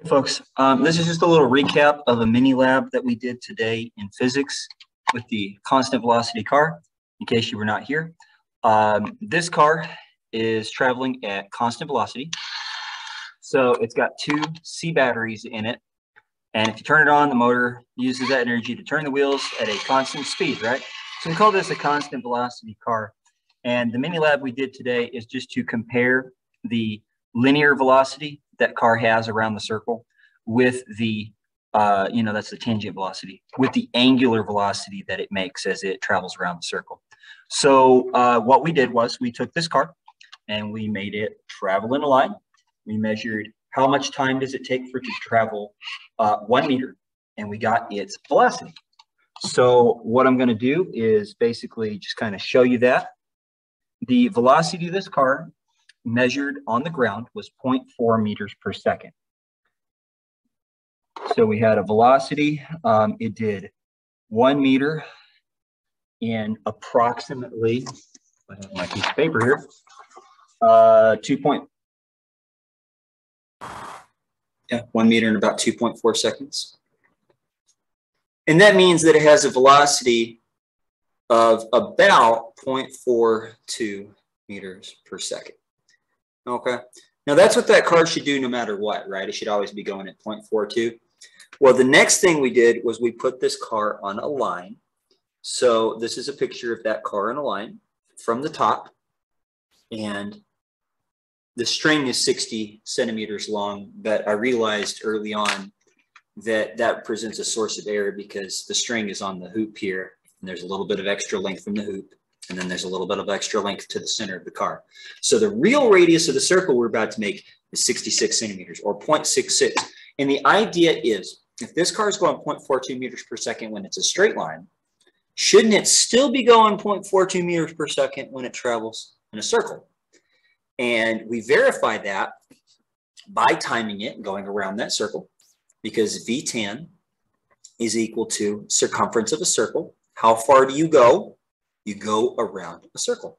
Folks, this is just a little recap of a mini lab that we did today in physics with the constant velocity car, in case you were not here. This car is traveling at constant velocity. So it's got two C batteries in it. And if you turn it on, the motor uses that energy to turn the wheels at a constant speed, right? So we call this a constant velocity car. And the mini lab we did today is just to compare the linear velocity that car has around the circle with the, that's the tangent velocity, with the angular velocity that it makes as it travels around the circle. So what we did was we took this car and we made it travel in a line. We measured how much time does it take for it to travel 1 meter, and we got its velocity. So what I'm going to do is basically just kind of show you that. The velocity of this car measured on the ground was 0.4 meters per second. So we had a velocity, it did 1 meter in approximately, I have my piece of paper here, 1 meter in about 2.4 seconds. And that means that it has a velocity of about 0.42 meters per second. Okay. Now that's what that car should do no matter what, right? It should always be going at 0.42. Well, the next thing we did was we put this car on a line. So this is a picture of that car on a line from the top. And the string is 60 centimeters long, but I realized early on that that presents a source of error because the string is on the hoop here, and there's a little bit of extra length from the hoop, and then there's a little bit of extra length to the center of the car. So the real radius of the circle we're about to make is 66 centimeters, or 0.66. And the idea is, if this car is going 0.42 meters per second when it's a straight line, shouldn't it still be going 0.42 meters per second when it travels in a circle? And we verify that by timing it and going around that circle, because V tan is equal to circumference of a circle. How far do you go? You go around a circle,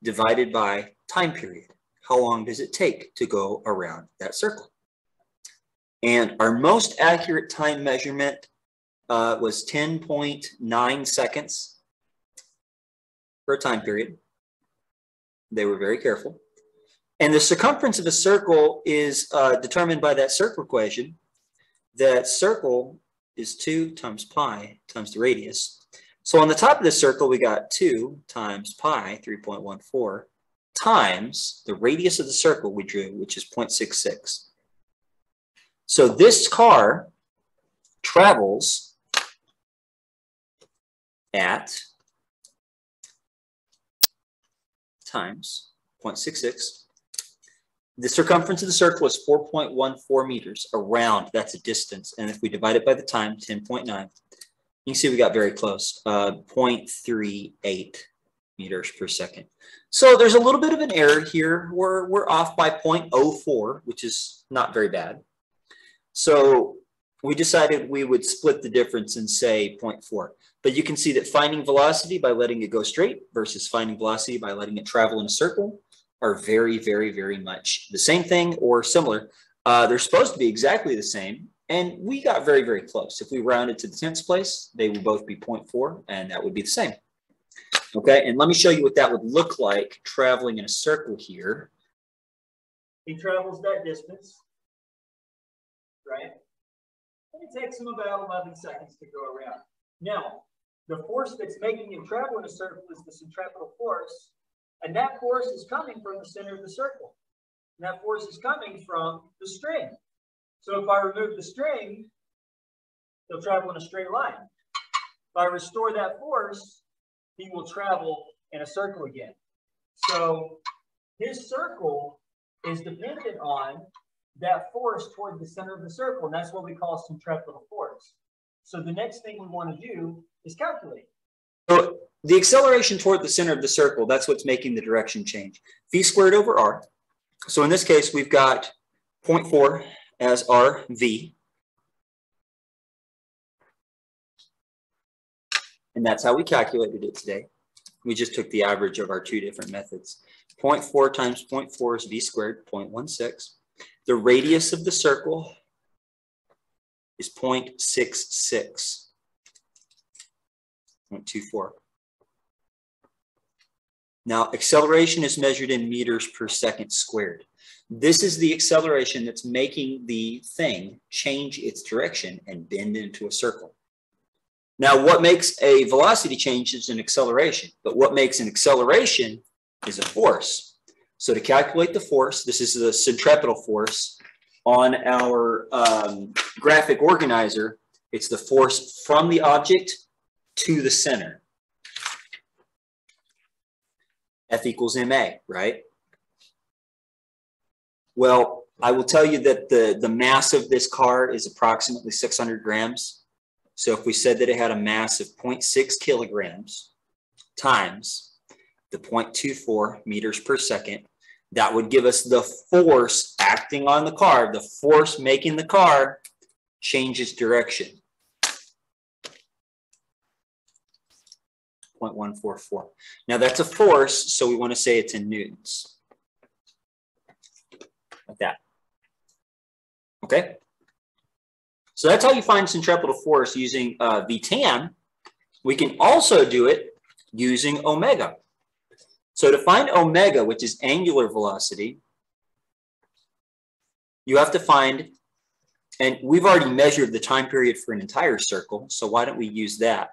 divided by time period. How long does it take to go around that circle? And our most accurate time measurement was 10.9 seconds for a time period. They were very careful. And the circumference of a circle is determined by that circle equation. That circle is 2 times pi times the radius. So on the top of the circle, we got 2 times pi, 3.14, times the radius of the circle we drew, which is 0.66. So this car travels at times 0.66. The circumference of the circle is 4.14 meters around. That's a distance. And if we divide it by the time, 10.9, you can see we got very close, 0.38 meters per second. So there's a little bit of an error here. We're off by 0.04, which is not very bad. So we decided we would split the difference and say 0.4. But you can see that finding velocity by letting it go straight versus finding velocity by letting it travel in a circle are very, very, very much the same thing or similar. They're supposed to be exactly the same. And we got very, very close. If we rounded to the 10th place, they would both be 0.4, and that would be the same. Okay, and let me show you what that would look like traveling in a circle here. He travels that distance, right? And it takes him about 11 seconds to go around. Now, the force that's making him travel in a circle is the centripetal force, and that force is coming from the center of the circle. And that force is coming from the string. So if I remove the string, he'll travel in a straight line. If I restore that force, he will travel in a circle again. So his circle is dependent on that force toward the center of the circle, and that's what we call centripetal force. So the next thing we want to do is calculate. So the acceleration toward the center of the circle, that's what's making the direction change. V squared over r. So in this case, we've got 0.4 as our V. And that's how we calculated it today. We just took the average of our two different methods. 0.4 times 0.4 is V squared, 0.16. The radius of the circle is 0.66. 0.24. Now, acceleration is measured in meters per second squared. This is the acceleration that's making the thing change its direction and bend into a circle. Now, what makes a velocity change is an acceleration, but what makes an acceleration is a force. So to calculate the force, this is the centripetal force on our graphic organizer. It's the force from the object to the center. F equals ma, right? Well, I will tell you that the mass of this car is approximately 600 grams. So if we said that it had a mass of 0.6 kilograms times the 0.24 meters per second, that would give us the force acting on the car, the force making the car change its direction. 0.144. Now that's a force, so we want to say it's in newtons. Like that. Okay? So that's how you find centripetal force using VTAM. We can also do it using omega. So to find omega, which is angular velocity, you have to find, and we've already measured the time period for an entire circle, so why don't we use that?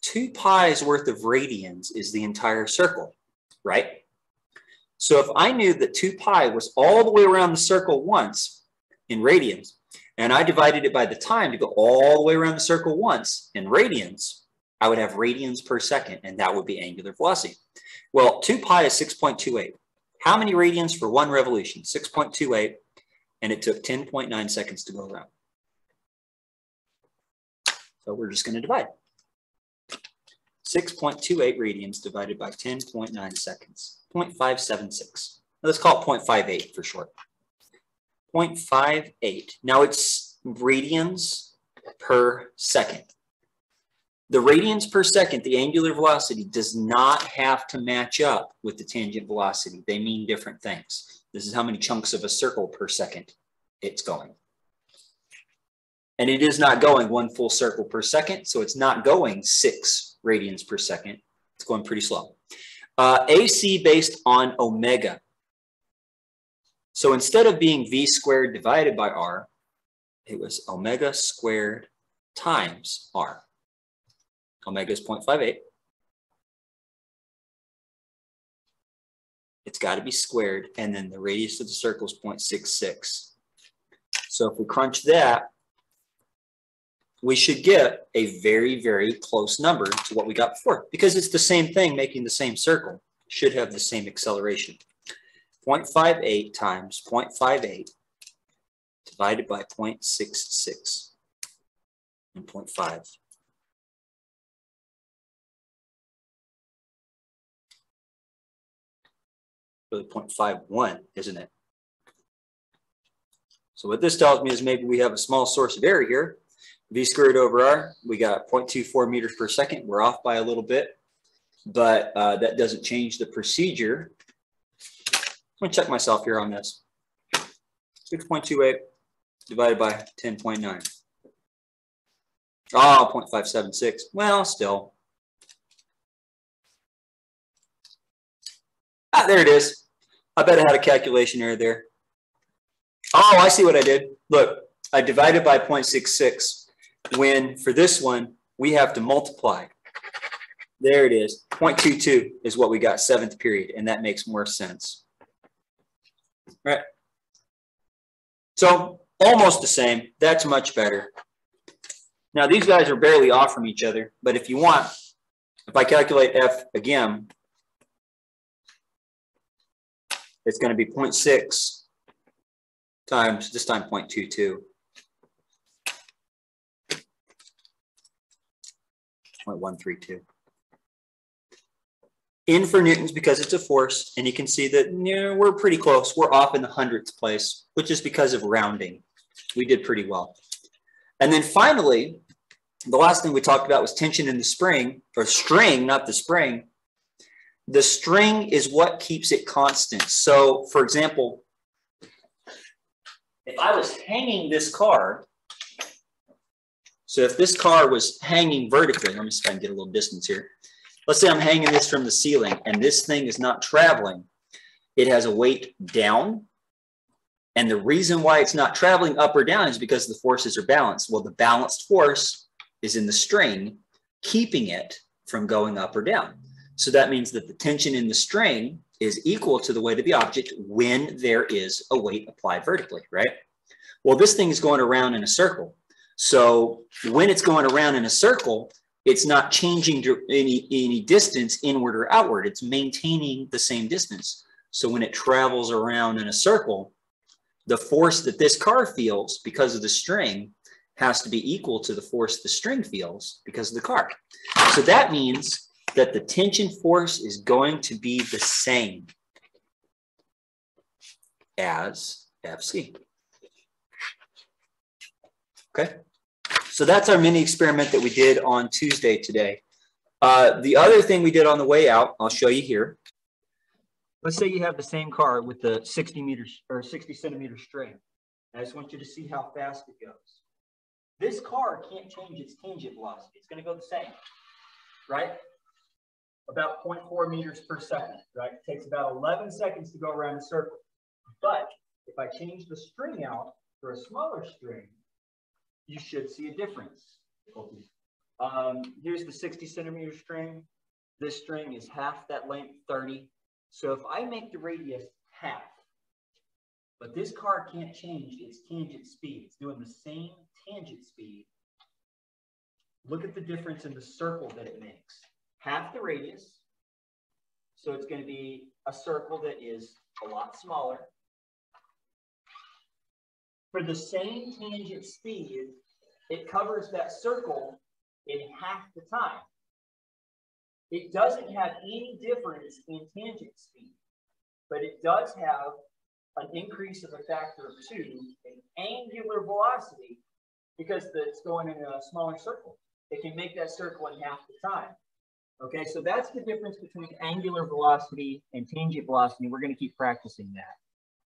2 pi's worth of radians is the entire circle, right? So if I knew that 2 pi was all the way around the circle once in radians, and I divided it by the time to go all the way around the circle once in radians, I would have radians per second, and that would be angular velocity. Well, 2 pi is 6.28. How many radians for 1 revolution? 6.28, and it took 10.9 seconds to go around. So we're just going to divide. 6.28 radians divided by 10.9 seconds, 0.576. Let's call it 0.58 for short. 0.58. Now it's radians per second. The radians per second, the angular velocity, does not have to match up with the tangent velocity. They mean different things. This is how many chunks of a circle per second it's going. And it is not going 1 full circle per second, so it's not going 6 radians per second. It's going pretty slow. AC based on omega. So instead of being v squared divided by r, it was omega squared times r. Omega is 0.58. It's got to be squared, and then the radius of the circle is 0.66. So if we crunch that, we should get a very, very close number to what we got before, because it's the same thing making the same circle, should have the same acceleration. 0.58 times 0.58 divided by 0.66 and 0.5. Really 0.51, isn't it? So what this tells me is maybe we have a small source of error here. V squared over r, we got 0.24 meters per second. We're off by a little bit, but that doesn't change the procedure. I'm going to check myself here on this. 6.28 divided by 10.9. Oh, 0.576. Well, still. Ah, there it is. I bet I had a calculation error there. Oh, I see what I did. Look, I divided by 0.66 when for this one, we have to multiply. There it is. 0.22 is what we got, 7th period, and that makes more sense. Right? So almost the same. That's much better. Now, these guys are barely off from each other, but if you want, if I calculate F again, it's going to be 0.6 times, this time 0.22. 0.132. In for newtons because it's a force, and you can see that we're pretty close. We're off in the hundredths place, which is because of rounding. We did pretty well. And then finally, the last thing we talked about was tension in the spring, or string, not the spring. The string is what keeps it constant. So, for example, if I was hanging this car So if this car was hanging vertically, let me see if I can get a little distance here. Let's say I'm hanging this from the ceiling and this thing is not traveling. It has a weight down. And the reason why it's not traveling up or down is because the forces are balanced. Well, the balanced force is in the string, keeping it from going up or down. So that means that the tension in the string is equal to the weight of the object when there is a weight applied vertically, right? Well, this thing is going around in a circle. So when it's going around in a circle, it's not changing any distance inward or outward. It's maintaining the same distance. So when it travels around in a circle, the force that this car feels because of the string has to be equal to the force the string feels because of the car. So that means that the tension force is going to be the same as FC. Okay, so that's our mini experiment that we did on Tuesday today. The other thing we did on the way out, I'll show you here. Let's say you have the same car with the 60 centimeter string. I just want you to see how fast it goes. This car can't change its tangent velocity. It's going to go the same, right? About 0.4 meters per second, right? It takes about 11 seconds to go around a circle. But if I change the string out for a smaller string, you should see a difference. Here's the 60 centimeter string. This string is half that length, 30. So if I make the radius half, but this car can't change its tangent speed, it's doing the same tangent speed, look at the difference in the circle that it makes. Half the radius, so it's going to be a circle that is a lot smaller. For the same tangent speed, it covers that circle in half the time. It doesn't have any difference in tangent speed, but it does have an increase of a factor of 2 in angular velocity because it's going in a smaller circle. It can make that circle in half the time. Okay, so that's the difference between angular velocity and tangent velocity. We're going to keep practicing that.